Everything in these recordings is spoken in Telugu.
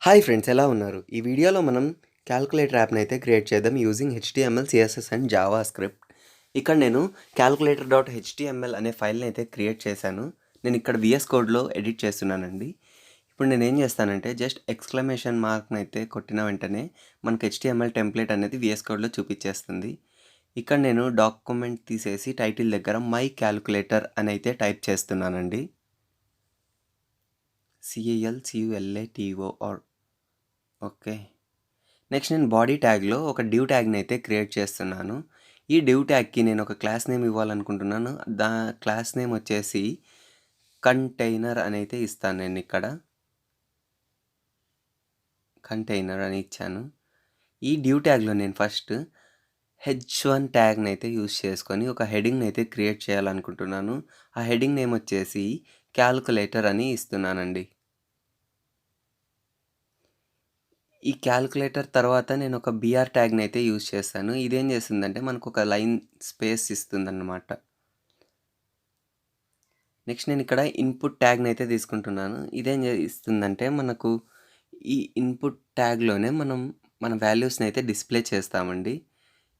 హాయ్ ఫ్రెండ్స్, ఎలా ఉన్నారు? ఈ వీడియోలో మనం క్యాలిక్యులేటర్ యాప్‌ని అయితే క్రియేట్ చేద్దాం using HTML, CSS and JavaScript. ఇక్కడ నేను calculator.html అనే ఫైల్‌ని అయితే క్రియేట్ చేశాను. నేను ఇక్కడ VS కోడ్‌లో ఎడిట్ చేస్తున్నానండి. ఇప్పుడు నేను ఏం చేస్తానంటే జస్ట్ ఎక్స్‌క్లమేషన్ మార్క్‌ని అయితే కొట్టిన వెంటనే మనకు HTML టెంప్లేట్ అనేది VS కోడ్‌లో చూపించేస్తుంది. ఇక్కడ నేను డాక్యుమెంట్ తీసేసి టైటిల్ దగ్గర మై క్యాలిక్యులేటర్ అని అయితే టైప్ చేస్తున్నానండి. CALCULATOR. ఓకే. నెక్స్ట్ నేను బాడీ ట్యాగ్లో ఒక డివ్ ట్యాగ్ని అయితే క్రియేట్ చేస్తున్నాను. ఈ డివ్ ట్యాగ్కి నేను ఒక క్లాస్ నేమ్ ఇవ్వాలనుకుంటున్నాను. క్లాస్ నేమ్ వచ్చేసి కంటైనర్ అని అయితే ఇస్తాను. నేను ఇక్కడ కంటైనర్ అని ఇచ్చాను. ఈ డివ్ ట్యాగ్లో నేను ఫస్ట్ h1 ట్యాగ్ని అయితే యూజ్ చేసుకొని ఒక హెడింగ్ని అయితే క్రియేట్ చేయాలనుకుంటున్నాను. ఆ హెడింగ్ నేమ్ వచ్చేసి క్యాల్కులేటర్ అని ఇస్తున్నానండి. ఈ క్యాలిక్యులేటర్ తర్వాత నేను ఒక BR ట్యాగ్ని అయితే యూజ్ చేస్తాను. ఇదేం చేస్తుందంటే మనకు ఒక లైన్ స్పేస్ ఇస్తుందన్నమాట. నెక్స్ట్ నేను ఇక్కడ ఇన్పుట్ ట్యాగ్ని అయితే తీసుకుంటున్నాను. ఇదేం ఇస్తుందంటే మనకు ఈ ఇన్పుట్ ట్యాగ్లోనే మన వాల్యూస్ని అయితే డిస్ప్లే చేస్తామండి.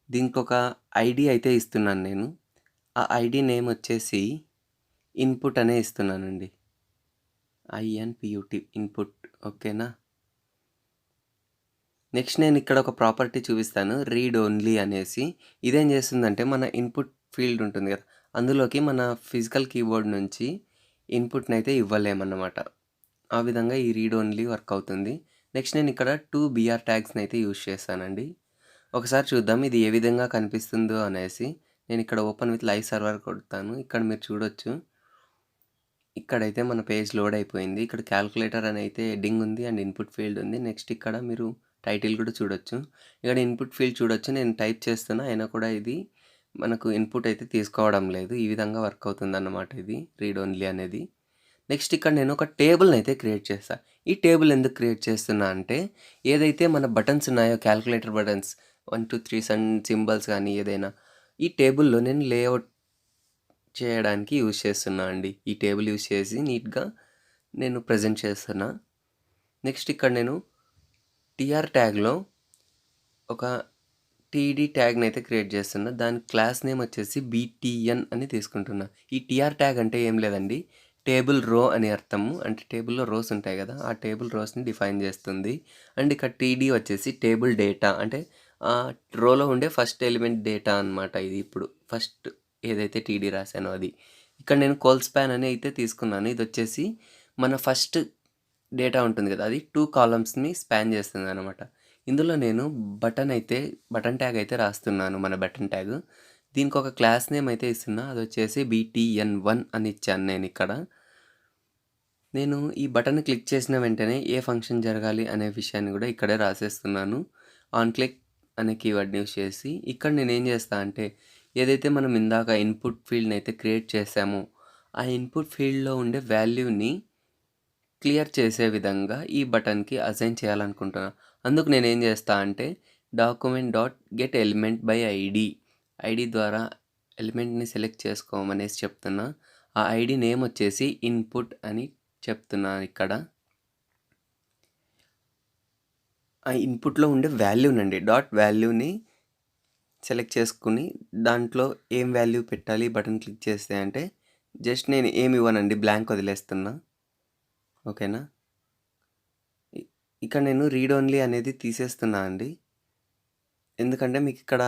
దీనికి ఒక ఐడి అయితే ఇస్తున్నాను నేను. ఆ ఐడి నేమ్ వచ్చేసి ఇన్పుట్ అనే ఇస్తున్నానండి. INPUT input. ఓకేనా. నెక్స్ట్ నేను ఇక్కడ ఒక ప్రాపర్టీ చూపిస్తాను, రీడ్ ఓన్లీ అనేసి. ఇదేం చేస్తుందంటే మన ఇన్పుట్ ఫీల్డ్ ఉంటుంది కదా, అందులోకి మన ఫిజికల్ కీబోర్డ్ నుంచి ఇన్పుట్ని అయితే ఇవ్వలేమన్నమాట. ఆ విధంగా ఈ రీడ్ ఓన్లీ వర్క్ అవుతుంది. నెక్స్ట్ నేను ఇక్కడ 2 BR ట్యాగ్స్ని అయితే యూజ్ చేస్తానండి. ఒకసారి చూద్దాం ఇది ఏ విధంగా కనిపిస్తుందో అనేసి. నేను ఇక్కడ ఓపెన్ విత్ లైవ్ సర్వర్ కొడతాను. ఇక్కడ మీరు చూడొచ్చు, ఇక్కడైతే మన పేజ్ లోడ్ అయిపోయింది. ఇక్కడ క్యాలిక్యులేటర్ అని అయితే హెడ్డింగ్ ఉంది అండ్ ఇన్పుట్ ఫీల్డ్ ఉంది. నెక్స్ట్ ఇక్కడ మీరు టైటిల్ కూడా చూడొచ్చు. ఇక్కడ ఇన్పుట్ ఫీల్డ్ చూడొచ్చు, నేను టైప్ చేస్తున్నా అయినా కూడా ఇది మనకు ఇన్పుట్ అయితే తీసుకోవడం లేదు. ఈ విధంగా వర్క్ అవుతుంది అన్నమాట ఇది రీడ్ ఓన్లీ అనేది. నెక్స్ట్ ఇక్కడ నేను ఒక టేబుల్ని అయితే క్రియేట్ చేస్తాను. ఈ టేబుల్ ఎందుకు క్రియేట్ చేస్తున్నా అంటే ఏదైతే మన బటన్స్ ఉన్నాయో క్యాలిక్యులేటర్ బటన్స్ 1 2 3 సింబల్స్ కానీ ఏదైనా ఈ టేబుల్లో నేను లేఅవుట్ చేయడానికి యూజ్ చేస్తున్నా అండి. ఈ టేబుల్ యూజ్ చేసి నీట్గా నేను ప్రజెంట్ చేస్తున్నా. నెక్స్ట్ ఇక్కడ నేను TR ట్యాగ్లో ఒక TD ట్యాగ్ని అయితే క్రియేట్ చేస్తున్నా. దాని క్లాస్ నేమ్ వచ్చేసి BTN అని తీసుకుంటున్నా. ఈ TR ట్యాగ్ అంటే ఏం లేదండి, టేబుల్ రో అని అర్థము. అంటే టేబుల్లో రోస్ ఉంటాయి కదా, ఆ టేబుల్ రోస్ని డిఫైన్ చేస్తుంది. అండ్ ఇక్కడ TD వచ్చేసి టేబుల్ డేటా, అంటే రోలో ఉండే ఫస్ట్ ఎలిమెంట్ డేటా అనమాట. ఇది ఇప్పుడు ఫస్ట్ ఏదైతే TD రాశానో అది. ఇక్కడ నేను కోల్స్పాన్ అని అయితే తీసుకున్నాను. ఇది వచ్చేసి మన ఫస్ట్ డేటా ఉంటుంది కదా, అది 2 కాలమ్స్ని స్పాన్ చేస్తుంది అనమాట. ఇందులో నేను బటన్ ట్యాగ్ అయితే రాస్తున్నాను, మన బటన్ ట్యాగ్. దీనికి ఒక క్లాస్ నేమ్ అయితే ఇస్తున్నా, అది వచ్చేసి BTN1 అని ఇచ్చాను నేను ఇక్కడ. నేను ఈ బటన్ క్లిక్ చేసిన వెంటనే ఏ ఫంక్షన్ జరగాలి అనే విషయాన్ని కూడా ఇక్కడే రాసేస్తున్నాను. ఆన్ క్లిక్ అనే కీవర్డ్ని యూస్ చేసి ఇక్కడ నేను ఏం చేస్తా అంటే ఏదైతే మనం ఇందాక ఇన్పుట్ ఫీల్డ్ని అయితే క్రియేట్ చేసామో ఆ ఇన్పుట్ ఫీల్డ్లో ఉండే వాల్యూని క్లియర్ చేసే విధంగా ఈ బటన్కి అసైన్ చేయాలనుకుంటున్నా. అందుకు నేను ఏం చేస్తా అంటే document.get element by ఐడి ద్వారా ఎలిమెంట్ని సెలెక్ట్ చేసుకోమనేసి చెప్తున్నా. ఆ ఐడి నేమ్ వచ్చేసి ఇన్పుట్ అని చెప్తున్నాను ఇక్కడ. ఆ ఇన్పుట్లో ఉండే వాల్యూనండి, వాల్యూని సెలెక్ట్ చేసుకుని దాంట్లో ఏం వాల్యూ పెట్టాలి బటన్ క్లిక్ చేస్తే అంటే జస్ట్ నేను ఏమి ఇవ్వనండి, బ్లాంక్ వదిలేస్తున్నా. ఓకేనా. ఇక్కడ నేను రీడ్ ఓన్లీ అనేది తీసేస్తున్నా అండి, ఎందుకంటే మీకు ఇక్కడ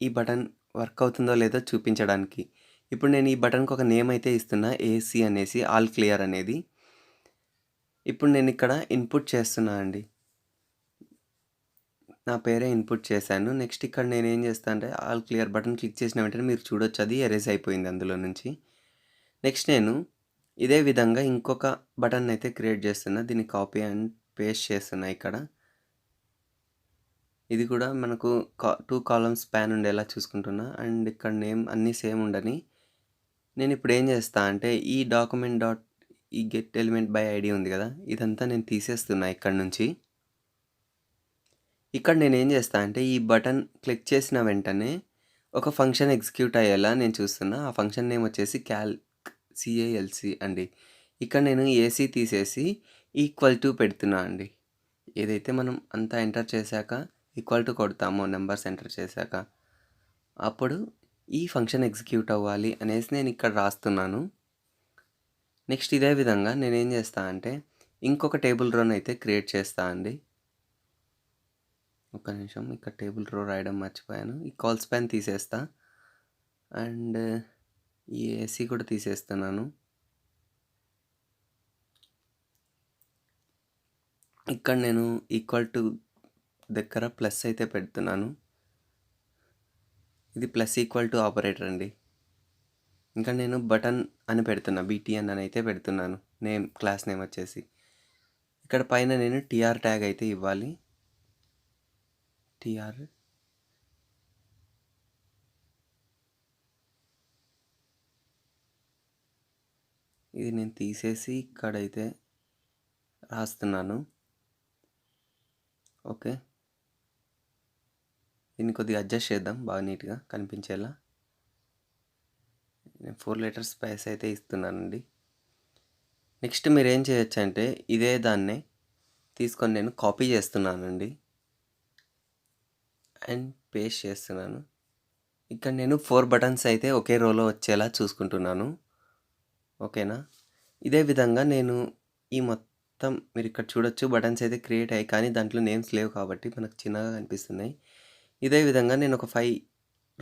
ఈ బటన్ వర్క్ అవుతుందో లేదో చూపించడానికి. ఇప్పుడు నేను ఈ బటన్కి ఒక నేమ్ అయితే ఇస్తున్నా, AC అనేసి, ఆల్ క్లియర్ అనేది. ఇప్పుడు నేను ఇక్కడ ఇన్పుట్ చేస్తున్నా అండి, నా పేరే ఇన్పుట్ చేశాను. నెక్స్ట్ ఇక్కడ నేను ఏం చేస్తాను అంటే ఆల్ క్లియర్ బటన్ క్లిక్ చేసిన వెంటనే మీరు చూడొచ్చు అది ఎరేజ్ అయిపోయింది అందులో నుంచి. నెక్స్ట్ నేను ఇదే విధంగా ఇంకొక బటన్ అయితే క్రియేట్ చేస్తున్నా, దీన్ని కాపీ అండ్ పేస్ట్ చేస్తున్నా ఇక్కడ. ఇది కూడా మనకు 2 కాలమ్స్ స్పాన్ ఉండేలా చూసుకుంటున్నా. అండ్ ఇక్కడ నేమ్ అన్నీ సేమ్ ఉండని నేను ఇప్పుడు ఏం చేస్తా అంటే ఈ ఈ గెట్ ఎలిమెంట్ బై ఐడి ఉంది కదా, ఇదంతా నేను తీసేస్తున్నా ఇక్కడ నుంచి. ఇక్కడ నేను ఏం చేస్తా అంటే ఈ బటన్ క్లిక్ చేసిన వెంటనే ఒక ఫంక్షన్ ఎగ్జిక్యూట్ అయ్యేలా నేను చూస్తున్నా. ఆ ఫంక్షన్ నేమ్ వచ్చేసి CALC అండి. ఇక్కడ నేను AC తీసేసి ఈక్వల్ టు పెడుతున్నా అండి. ఏదైతే మనం అంతా ఎంటర్ చేశాక ఈక్వల్ టు కొడతామో నెంబర్స్ ఎంటర్ చేశాక అప్పుడు ఈ ఫంక్షన్ ఎగ్జిక్యూట్ అవ్వాలి అనేసి నేను ఇక్కడ రాస్తున్నాను. నెక్స్ట్ ఇదే విధంగా నేనేం చేస్తా అంటే ఇంకొక టేబుల్ రోని అయితే క్రియేట్ చేస్తా అండి. ఒక్క నిమిషం, ఇక్కడ టేబుల్ రో రాయడం మర్చిపోయాను. ఈ కాల్ స్పాన్ తీసేస్తా అండ్ ఈ ఏసీ కూడా తీసేస్తున్నాను. ఇక్కడ నేను ఈక్వల్ టు దగ్గర ప్లస్ అయితే పెడుతున్నాను. ఇది ప్లస్ ఈక్వల్ టు ఆపరేటర్ అండి. ఇంకా నేను బటన్ అని పెడుతున్నా, బీటీఎన్ అని అయితే పెడుతున్నాను. క్లాస్ నేమ్ వచ్చేసి ఇక్కడ పైన నేను టీఆర్ ట్యాగ్ అయితే ఇవ్వాలి. టీఆర్ ఇది నేను తీసేసి ఇక్కడైతే రాస్తున్నాను. ఓకే, దీన్ని కొద్దిగా అడ్జస్ట్ చేద్దాం బాగా నీట్గా కనిపించేలా. నేను 4 లెటర్స్ స్పేస్ అయితే ఇస్తున్నానండి. నెక్స్ట్ మీరు ఏం చేయొచ్చు అంటే ఇదే దాన్నే తీసుకొని నేను కాపీ చేస్తున్నానండి అండ్ పేస్ట్ చేస్తున్నాను. ఇక్కడ నేను 4 బటన్స్ అయితే ఒకే రోలో వచ్చేలా చూసుకుంటున్నాను. ఓకేనా? ఇదే విధంగా నేను ఈ మొత్తం మీరు ఇక్కడ చూడొచ్చు బటన్స్ అయితే క్రియేట్ అయ్యాయి, కానీ దాంట్లో నేమ్స్ లేవు కాబట్టి మనకు చిన్నగా కనిపిస్తున్నాయి. ఇదే విధంగా నేను ఒక 5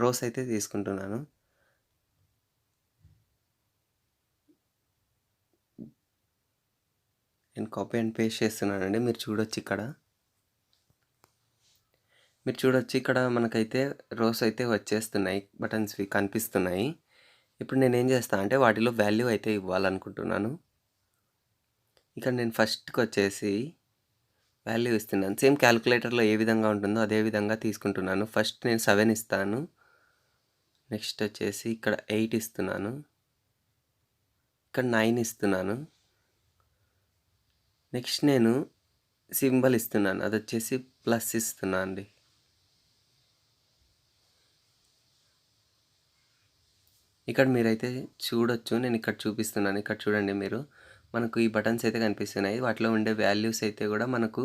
రోస్ అయితే తీసుకుంటున్నాను. నేను కాపీ అండ్ పేస్ట్ చేస్తున్నానండి. మీరు చూడొచ్చు ఇక్కడ మనకైతే రోస్ అయితే వచ్చేస్తున్నాయి, బటన్స్వి కనిపిస్తున్నాయి. ఇప్పుడు నేనేం చేస్తాను అంటే వాటిలో వాల్యూ అయితే ఇవ్వాలనుకుంటున్నాను. ఇక్కడ నేను ఫస్ట్కి వచ్చేసి వాల్యూ ఇస్తున్నాను. సేమ్ క్యాలిక్యులేటర్లో ఏ విధంగా ఉంటుందో అదే విధంగా తీసుకుంటున్నాను. ఫస్ట్ నేను 7 ఇస్తాను. నెక్స్ట్ వచ్చేసి ఇక్కడ 8 ఇస్తున్నాను. ఇక్కడ 9 ఇస్తున్నాను. నెక్స్ట్ నేను సింబల్ ఇస్తున్నాను, అది వచ్చేసి ప్లస్ ఇస్తున్నాను అండి. ఇక్కడ మీరైతే చూడొచ్చు, నేను ఇక్కడ చూపిస్తున్నాను. ఇక్కడ చూడండి మీరు, మనకు ఈ బటన్స్ అయితే కనిపిస్తున్నాయి. వాటిలో ఉండే వాల్యూస్ అయితే కూడా మనకు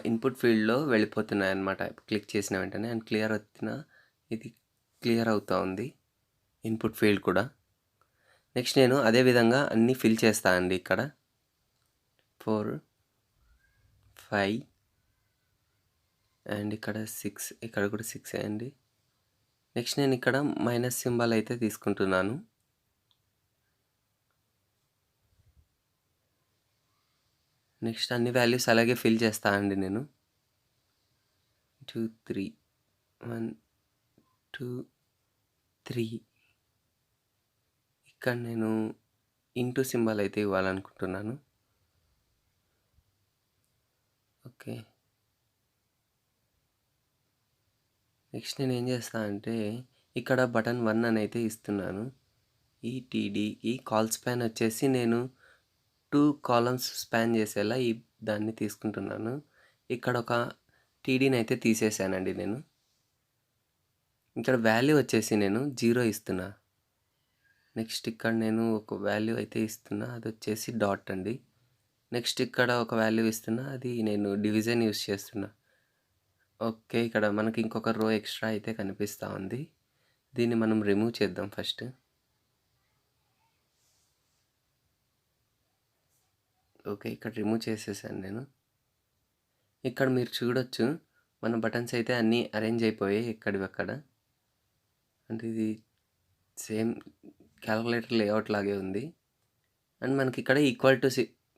ఇన్పుట్ ఫీల్డ్లో వెళ్ళిపోతున్నాయి అన్నమాట. క్లిక్ చేసిన వెంటనే అండ్ క్లియర్ వచ్చిన ఇది క్లియర్ అవుతూ ఉంది ఇన్పుట్ ఫీల్డ్ కూడా. నెక్స్ట్ నేను అదే విధంగా అన్నీ ఫిల్ చేస్తాను అండి. ఇక్కడ 4, 5 అండ్ ఇక్కడ 6, ఇక్కడ కూడా 6 అండి. నెక్స్ట్ నేను ఇక్కడ మైనస్ సింబల్ అయితే తీసుకుంటున్నాను. నెక్స్ట్ అన్ని వాల్యూస్ అలాగే ఫిల్ చేస్తానండి నేను. 2, 3 1, 2, 3 ఇక్కడ నేను ఇంటూ సింబల్ అయితే ఇవ్వాలనుకుంటున్నాను. ఓకే, నెక్స్ట్ నేను ఏం చేస్తాను అంటే ఇక్కడ బటన్ 1 అని అయితే ఇస్తున్నాను. ఈ టీడీకి కాల్ స్పాన్ వచ్చేసి నేను 2 కాలమ్స్ స్పాన్ చేసేలా దాన్ని తీసుకుంటున్నాను. ఇక్కడ ఒక టీడీని అయితే తీసేసానండి నేను. ఇక్కడ వాల్యూ వచ్చేసి నేను 0 ఇస్తున్నా. నెక్స్ట్ ఇక్కడ నేను ఒక వాల్యూ అయితే ఇస్తున్నా, అది వచ్చేసి డాట్ అండి. నెక్స్ట్ ఇక్కడ ఒక వాల్యూ ఇస్తున్నా, అది నేను డివిజన్ యూస్ చేస్తున్నా. ఓకే, ఇక్కడ మనకి ఇంకొక రో ఎక్స్ట్రా అయితే కనిపిస్తూ ఉంది. దీన్ని మనం రిమూవ్ చేద్దాం ఫస్ట్. ఓకే, ఇక్కడ రిమూవ్ చేసేసాను నేను. ఇక్కడ మీరు చూడొచ్చు మన బటన్స్ అయితే అన్నీ అరేంజ్ అయిపోయాయి ఎక్కడివి అక్కడ. అంటే ఇది సేమ్ క్యాలిక్యులేటర్ లేఅవుట్ లాగే ఉంది. అండ్ మనకి ఇక్కడ ఈక్వల్ టు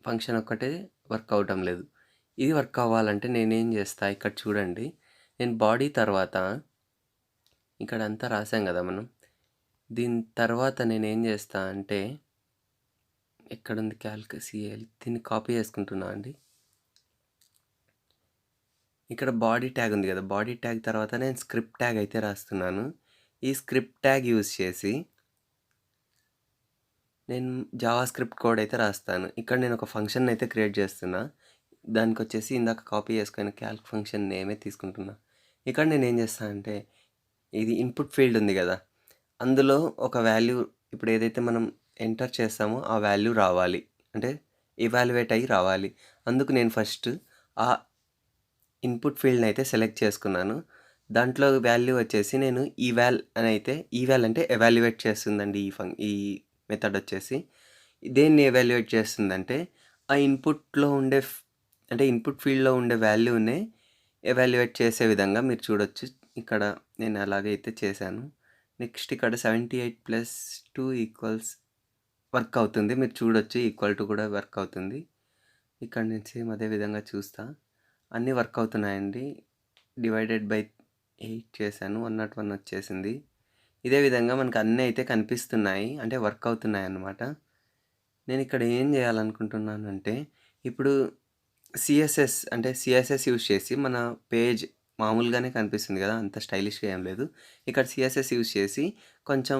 ఫంక్షన్ ఒక్కటే వర్క్ అవటం లేదు. ఇది వర్క్ అవ్వాలంటే నేనేం చేస్తా, ఇక్కడ చూడండి, నేను బాడీ తర్వాత ఇక్కడ అంతా రాసాం కదా మనం. దీని తర్వాత నేనేం చేస్తా అంటే ఎక్కడుంది సిఎల్, దీన్ని కాపీ చేసుకుంటున్నా అండి. ఇక్కడ బాడీ ట్యాగ్ ఉంది కదా, బాడీ ట్యాగ్ తర్వాత నేను స్క్రిప్ట్ ట్యాగ్ అయితే రాస్తున్నాను. ఈ స్క్రిప్ట్ ట్యాగ్ యూజ్ చేసి నేను జావాస్క్రిప్ట్ కోడ్ అయితే రాస్తాను. ఇక్కడ నేను ఒక ఫంక్షన్ అయితే క్రియేట్ చేస్తున్నా. దానికి వచ్చేసి ఇందాక కాపీ చేసుకుని క్యాల్క్ ఫంక్షన్ నేమే తీసుకుంటున్నా. ఇక్కడ నేను ఏం చేస్తాను అంటే ఇది ఇన్పుట్ ఫీల్డ్ ఉంది కదా, అందులో ఒక వాల్యూ ఇప్పుడు ఏదైతే మనం ఎంటర్ చేస్తామో ఆ వాల్యూ రావాలి, అంటే ఇవాల్యుయేట్ అయ్యి రావాలి. అందుకు నేను ఫస్ట్ ఆ ఇన్పుట్ ఫీల్డ్ని అయితే సెలెక్ట్ చేసుకున్నాను. దాంట్లో వాల్యూ వచ్చేసి నేను ఈవాల్ అంటే ఎవాల్యుయేట్ చేస్తుందండి. ఈ మెథడ్ వచ్చేసి దేన్ని ఎవాల్యుయేట్ చేస్తుందంటే ఆ ఇన్పుట్లో ఉండే అంటే ఇన్పుట్ ఫీల్డ్లో ఉండే వాల్యూనే ఎవాల్యుయేట్ చేసే విధంగా మీరు చూడొచ్చు. ఇక్కడ నేను అలాగైతే చేశాను. నెక్స్ట్ ఇక్కడ 78 + 2 = వర్క్ అవుతుంది. మీరు చూడొచ్చు, ఈక్వల్ టు కూడా వర్క్ అవుతుంది. ఇక్కడ నేను సేమ్ అదే విధంగా చూస్తా, అన్నీ వర్క్ అవుతున్నాయండి. డివైడెడ్ బై 8 చేశాను, 101 వచ్చేసింది. ఇదే విధంగా మనకు అన్నీ అయితే కనిపిస్తున్నాయి, అంటే వర్క్ అవుతున్నాయి అన్నమాట. నేను ఇక్కడ ఏం చేయాలనుకుంటున్నానంటే ఇప్పుడు సిఎస్ఎస్ యూజ్ చేసి మన పేజ్ మామూలుగానే కనిపిస్తుంది కదా, అంత స్టైలిష్గా ఏం లేదు. ఇక్కడ సిఎస్ఎస్ యూజ్ చేసి కొంచెం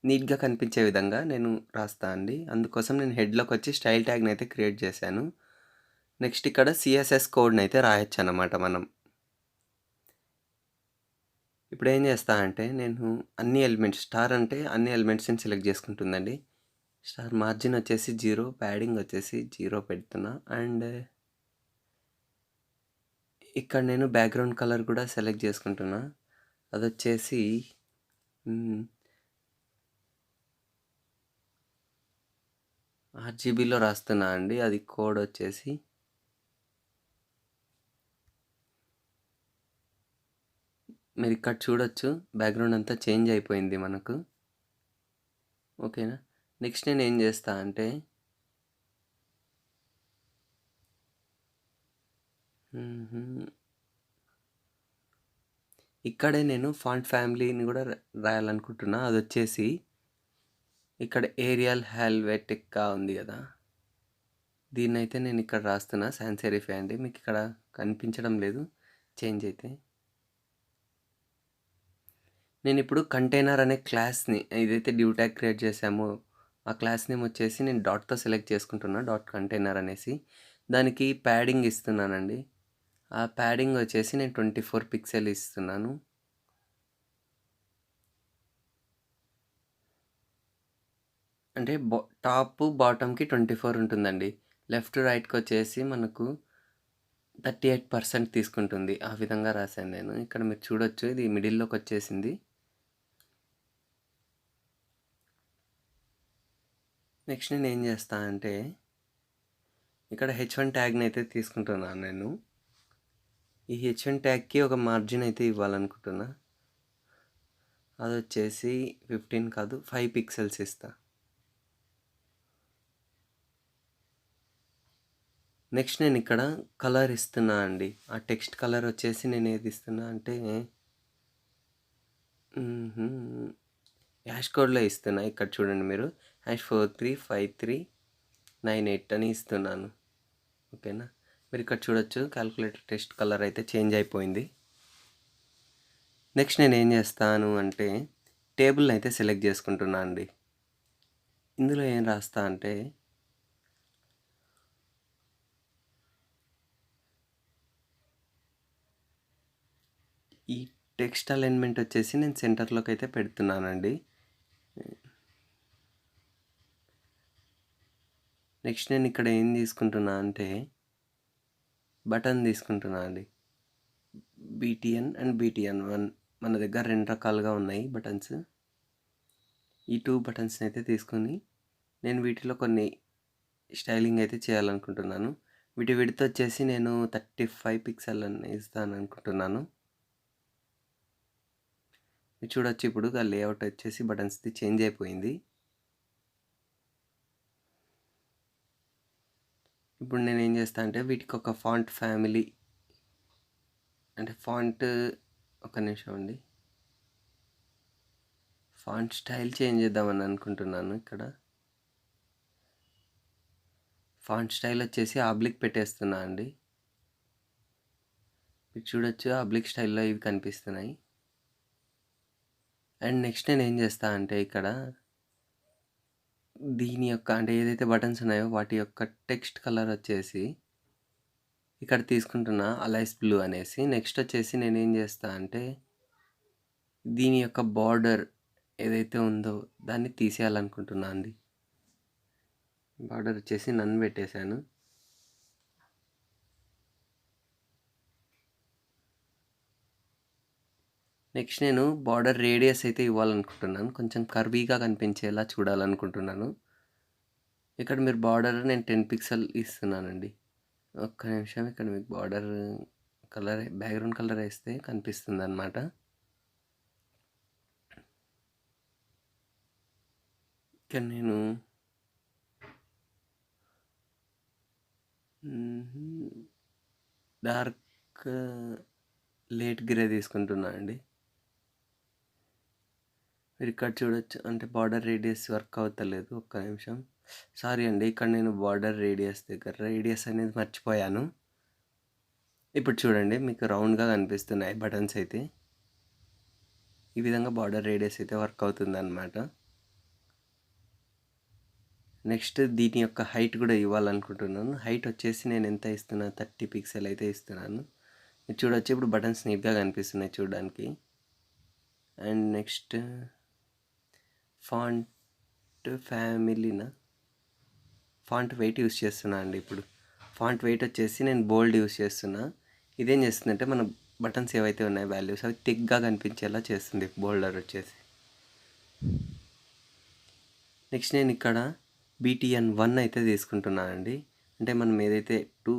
నీట్గా కనిపించే విధంగా నేను రాస్తా అండి. అందుకోసం నేను హెడ్లోకి వచ్చి స్టైల్ ట్యాగ్ని అయితే క్రియేట్ చేశాను. నెక్స్ట్ ఇక్కడ సిఎస్ఎస్ కోడ్ని అయితే రాయొచ్చు అన్నమాట మనం. ఇప్పుడు ఏం చేస్తా అంటే నేను అన్ని ఎలిమెంట్స్, స్టార్ అంటే అన్ని ఎలిమెంట్స్ని సెలెక్ట్ చేసుకుంటుందండి. స్టార్ మార్జిన్ వచ్చేసి 0, ప్యాడింగ్ వచ్చేసి 0 పెడుతున్నా. అండ్ ఇక్కడ నేను బ్యాక్గ్రౌండ్ కలర్ కూడా సెలెక్ట్ చేసుకుంటున్నా. అది వచ్చేసి RGBలో రాస్తున్నా అండి. అది కోడ్ వచ్చేసి మీరు ఇక్కడ చూడొచ్చు, బ్యాక్గ్రౌండ్ అంతా చేంజ్ అయిపోయింది మనకు. ఓకేనా. నెక్స్ట్ నేను ఏం చేస్తా అంటే ఇక్కడే నేను ఫాంట్ ఫ్యామిలీని కూడా రాయాలనుకుంటున్నా. అది వచ్చేసి ఇక్కడ ఏరియల్ హెల్వెటిక్గా ఉంది కదా, దీన్ని అయితే నేను ఇక్కడ రాస్తున్నా సాన్స్ సెరిఫ్ అండి. మీకు ఇక్కడ కనిపించడం లేదు చేంజ్ అయితే. నేను ఇప్పుడు కంటైనర్ అనే క్లాస్ని ఏదైతే డ్యూ ట్యాగ్ క్రియేట్ చేసామో ఆ క్లాస్ నేమ్ వచ్చేసి నేను డాట్తో సెలెక్ట్ చేసుకుంటున్నా, డాట్ కంటైనర్ అనేసి. దానికి ప్యాడింగ్ ఇస్తున్నానండి. ఆ ప్యాడింగ్ వచ్చేసి నేను 24 పిక్సెల్ ఇస్తున్నాను. అంటే టాప్ బాటమ్కి 24 ఉంటుందండి. లెఫ్ట్ రైట్కి వచ్చేసి మనకు 38% తీసుకుంటుంది. ఆ విధంగా రాశాను నేను. ఇక్కడ మీరు చూడొచ్చు, ఇది మిడిల్లోకి వచ్చేసింది. నెక్స్ట్ నేను ఏం చేస్తా అంటే ఇక్కడ H1 ట్యాగ్ని అయితే తీసుకుంటున్నాను నేను. ఈ H1 ట్యాగ్కి ఒక మార్జిన్ అయితే ఇవ్వాలనుకుంటున్నా. అది వచ్చేసి 15 కాదు 5 పిక్సెల్స్ ఇస్తా. నెక్స్ట్ నేను ఇక్కడ కలర్ ఇస్తున్నా అండి. ఆ టెక్స్ట్ కలర్ వచ్చేసి నేను ఏది ఇస్తున్నా అంటే హ్యాష్ కోడ్లో ఇస్తున్నా. ఇక్కడ చూడండి మీరు, #435398 అని ఇస్తున్నాను. ఓకేనా. మీరు ఇక్కడ చూడొచ్చు క్యాల్కులేటర్ టెక్స్ట్ కలర్ అయితే చేంజ్ అయిపోయింది. నెక్స్ట్ నేను ఏం చేస్తాను అంటే టేబుల్ని అయితే సెలెక్ట్ చేసుకుంటున్నా అండి. ఇందులో ఏం రాస్తా అంటే ఈ టెక్స్ట్ అలైన్మెంట్ వచ్చేసి నేను సెంటర్లోకి అయితే పెడుతున్నానండి. నెక్స్ట్ నేను ఇక్కడ ఏం తీసుకుంటున్నా అంటే బటన్ తీసుకుంటున్నా అండి. BTN అండ్ BTN1 మన దగ్గర 2 రకాలుగా ఉన్నాయి బటన్స్. ఈ 2 బటన్స్ని అయితే తీసుకొని నేను వీటిలో కొన్ని స్టైలింగ్ అయితే చేయాలనుకుంటున్నాను. వీటి విడ్త్ వచ్చేసి నేను 35 పిక్సెల్ అని ఇస్తాను అనుకుంటున్నాను. చూడొచ్చు ఇప్పుడు ఆ లేఅవుట్ వచ్చేసి బటన్స్ది చేంజ్ అయిపోయింది. ఇప్పుడు నేను ఏం చేస్తా అంటే వీటికి ఒక ఫాంట్ ఫ్యామిలీ, అంటే ఫాంట్, ఒక నిమిషం అండి, ఫాంట్ స్టైల్ చేంజ్ చేద్దామని అనుకుంటున్నాను. ఇక్కడ ఫాంట్ స్టైల్ వచ్చేసి ఆబ్లిక్ పెట్టేస్తున్నా అండి. మీరు చూడొచ్చు ఆబ్లిక్ స్టైల్లో ఇవి కనిపిస్తున్నాయి. అండ్ నెక్స్ట్ నేను ఏం చేస్తా అంటే ఇక్కడ దీని యొక్క అంటే ఏదైతే బటన్స్ ఉన్నాయో వాటి యొక్క టెక్స్ట్ కలర్ వచ్చేసి ఇక్కడ తీసుకుంటున్నా అలైస్ బ్లూ అనేసి. నెక్స్ట్ వచ్చేసి నేను ఏం చేస్తా అంటే దీని యొక్క బార్డర్ ఏదైతే ఉందో దాన్ని తీసేయాలనుకుంటున్నా అండి. బార్డర్ వచ్చేసి నన్ను పెట్టేశాను. నెక్స్ట్ నేను బార్డర్ రేడియస్ అయితే ఇవ్వాలనుకుంటున్నాను. కొంచెం కర్వీగా కనిపించేలా చూడాలనుకుంటున్నాను. ఇక్కడ మీరు బార్డర్ నేను 10 పిక్సెల్ ఇస్తున్నానండి. ఒక్క నిమిషం, ఇక్కడ మీకు బార్డర్ కలర్ బ్యాక్గ్రౌండ్ కలర్ వేస్తే కనిపిస్తుందన్నమాట. ఇక్కడ నేను డార్క్ లేట్ గ్రే తీసుకుంటున్నా అండి. మీరు ఇక్కడ చూడొచ్చు, అంటే బార్డర్ రేడియస్ వర్క్ అవుతలేదు. ఒక్క నిమిషం, సారీ అండి. ఇక్కడ నేను బార్డర్ రేడియస్ అనేది మర్చిపోయాను. ఇప్పుడు చూడండి, మీకు రౌండ్గా కనిపిస్తున్నాయి బటన్స్ అయితే. ఈ విధంగా బార్డర్ రేడియస్ అయితే వర్క్ అవుతుంది అన్నమాట. నెక్స్ట్ దీని యొక్క హైట్ కూడా ఇవ్వాలనుకుంటున్నాను. హైట్ వచ్చేసి నేను ఎంత ఇస్తున్నా, 30 పిక్సెల్ అయితే ఇస్తున్నాను. మీరు చూడొచ్చు, ఇప్పుడు బటన్స్ నీట్గా కనిపిస్తున్నాయి చూడడానికి. అండ్ నెక్స్ట్ ఫాంట్ ఫ్యామిలీనా, ఫాంట్ వెయిట్ యూస్ చేస్తున్నా అండి. ఇప్పుడు ఫాంట్ వెయిట్ వచ్చేసి నేను బోల్డ్ యూస్ చేస్తున్నా. ఇదేం చేస్తుందంటే మన బటన్స్ ఏవైతే ఉన్నాయో వాల్యూస్ అవి థిక్గా కనిపించేలా చేస్తుంది బోల్డర్ వచ్చేసి. నెక్స్ట్ నేను ఇక్కడ BTN1 అయితే తీసుకుంటున్నానండి. అంటే మనం ఏదైతే 2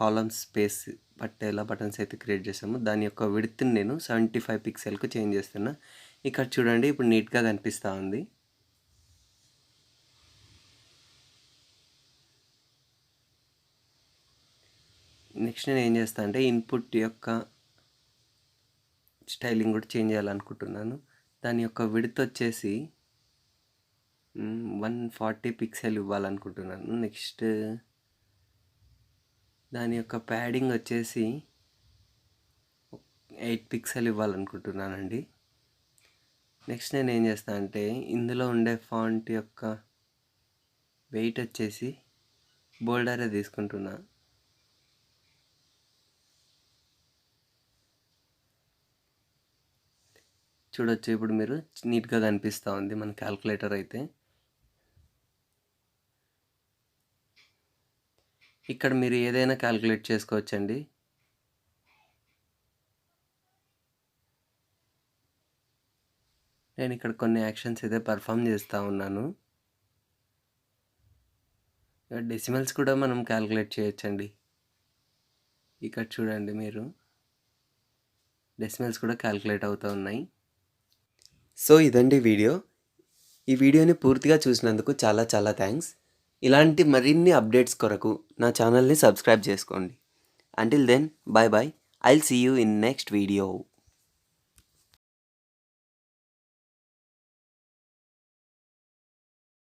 కాలమ్స్ స్పేస్ పట్టేలా బటన్స్ అయితే క్రియేట్ చేసామో దాని యొక్క విడ్త్ని నేను 75 పిక్సెల్కు చేంజ్ చేస్తున్నా. ఇక్కడ చూడండి, ఇప్పుడు నీట్గా కనిపిస్తూ ఉంది. నెక్స్ట్ నేను ఏం చేస్తాను అంటే ఇన్పుట్ యొక్క స్టైలింగ్ కూడా చేంజ్ చేయాలనుకుంటున్నాను. దాని యొక్క విడ్త్ వచ్చేసి 140 పిక్సెల్ ఇవ్వాలనుకుంటున్నాను. నెక్స్ట్ దాని యొక్క ప్యాడింగ్ వచ్చేసి 8 పిక్సెల్ ఇవ్వాలనుకుంటున్నానండి. నెక్స్ట్ నేను ఏం చేస్తాను అంటే ఇందులో ఉండే ఫాంట్ యొక్క వెయిట్ వచ్చేసి బోల్డరే తీసుకుంటున్నా. చూడొచ్చు, ఇప్పుడు మీరు నీట్గా కనిపిస్తూ ఉంది మన క్యాల్కులేటర్ అయితే. ఇక్కడ మీరు ఏదైనా క్యాల్కులేట్ చేసుకోవచ్చండి. నేను ఇక్కడ కొన్ని యాక్షన్స్ అయితే పర్ఫామ్ చేస్తూ ఉన్నాను. డెసిమల్స్ కూడా మనం క్యాల్కులేట్ చేయొచ్చండి. ఇక్కడ చూడండి, మీరు డెసిమల్స్ కూడా క్యాల్కులేట్ అవుతూ ఉన్నాయి. సో ఇదండి వీడియో. ఈ వీడియోని పూర్తిగా చూసినందుకు చాలా చాలా థ్యాంక్స్. ఇలాంటి మరిన్ని అప్డేట్స్ కొరకు నా ఛానల్ని సబ్స్క్రైబ్ చేసుకోండి. Until then, bye bye. I'll see you in next video.